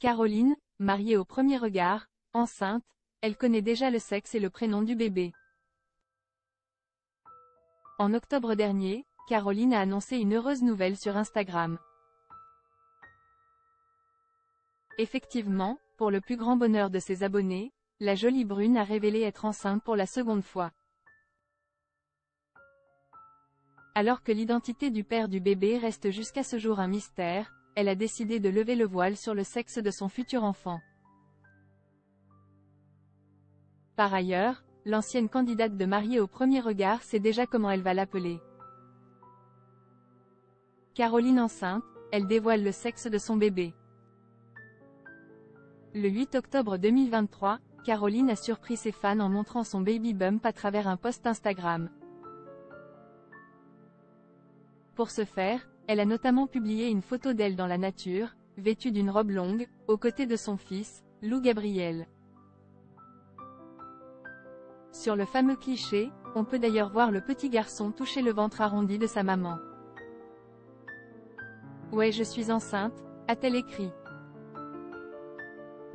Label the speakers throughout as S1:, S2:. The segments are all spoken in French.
S1: Caroline, mariée au premier regard, enceinte, elle connaît déjà le sexe et le prénom du bébé. En octobre dernier, Caroline a annoncé une heureuse nouvelle sur Instagram. Effectivement, pour le plus grand bonheur de ses abonnés, la jolie brune a révélé être enceinte pour la seconde fois. Alors que l'identité du père du bébé reste jusqu'à ce jour un mystère, elle a décidé de lever le voile sur le sexe de son futur enfant. Par ailleurs, l'ancienne candidate de mariée au premier regard sait déjà comment elle va l'appeler. Caroline enceinte, elle dévoile le sexe de son bébé. Le 8 octobre 2023, Caroline a surpris ses fans en montrant son baby bump à travers un post Instagram. Pour ce faire, elle a notamment publié une photo d'elle dans la nature, vêtue d'une robe longue, aux côtés de son fils, Lou Gabriel. Sur le fameux cliché, on peut d'ailleurs voir le petit garçon toucher le ventre arrondi de sa maman. « Ouais, je suis enceinte », a-t-elle écrit.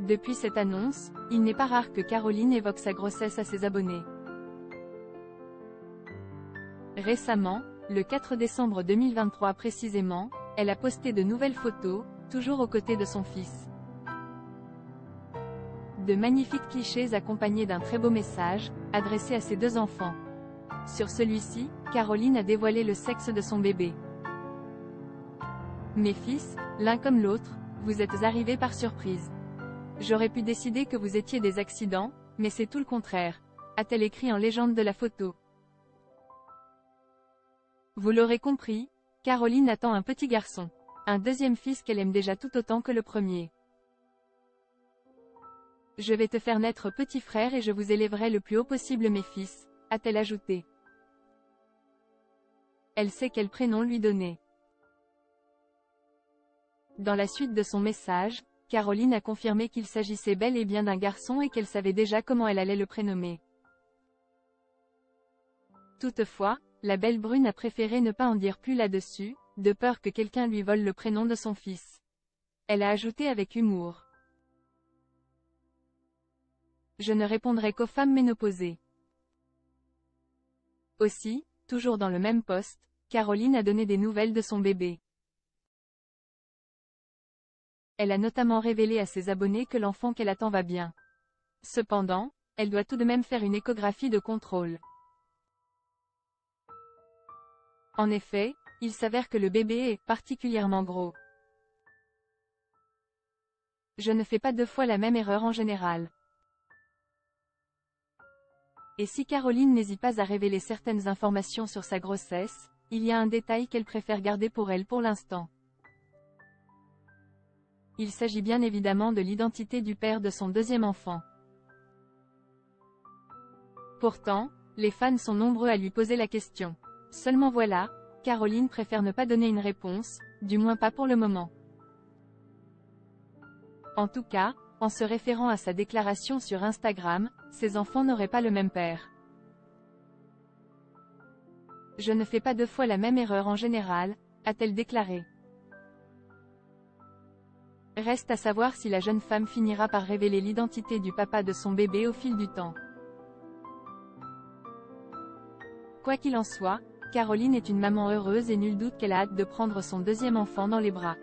S1: Depuis cette annonce, il n'est pas rare que Caroline évoque sa grossesse à ses abonnés. Récemment, le 4 décembre 2023 précisément, elle a posté de nouvelles photos, toujours aux côtés de son fils. De magnifiques clichés accompagnés d'un très beau message, adressé à ses deux enfants. Sur celui-ci, Caroline a dévoilé le sexe de son bébé. « Mes fils, l'un comme l'autre, vous êtes arrivés par surprise. J'aurais pu décider que vous étiez des accidents, mais c'est tout le contraire », a-t-elle écrit en légende de la photo. Vous l'aurez compris, Caroline attend un petit garçon. Un deuxième fils qu'elle aime déjà tout autant que le premier. « Je vais te faire naître petit frère et je vous élèverai le plus haut possible mes fils », a-t-elle ajouté. Elle sait quel prénom lui donner. Dans la suite de son message, Caroline a confirmé qu'il s'agissait bel et bien d'un garçon et qu'elle savait déjà comment elle allait le prénommer. Toutefois, la belle brune a préféré ne pas en dire plus là-dessus, de peur que quelqu'un lui vole le prénom de son fils. Elle a ajouté avec humour. « Je ne répondrai qu'aux femmes ménopausées. » Aussi, toujours dans le même post, Caroline a donné des nouvelles de son bébé. Elle a notamment révélé à ses abonnés que l'enfant qu'elle attend va bien. Cependant, elle doit tout de même faire une échographie de contrôle. En effet, il s'avère que le bébé est particulièrement gros. Je ne fais pas deux fois la même erreur en général. Et si Caroline n'hésite pas à révéler certaines informations sur sa grossesse, il y a un détail qu'elle préfère garder pour elle pour l'instant. Il s'agit bien évidemment de l'identité du père de son deuxième enfant. Pourtant, les fans sont nombreux à lui poser la question. Seulement voilà, Caroline préfère ne pas donner une réponse, du moins pas pour le moment. En tout cas, en se référant à sa déclaration sur Instagram, ses enfants n'auraient pas le même père. « Je ne fais pas deux fois la même erreur en général », a-t-elle déclaré. Reste à savoir si la jeune femme finira par révéler l'identité du papa de son bébé au fil du temps. Quoi qu'il en soit, Caroline est une maman heureuse et nul doute qu'elle a hâte de prendre son deuxième enfant dans les bras.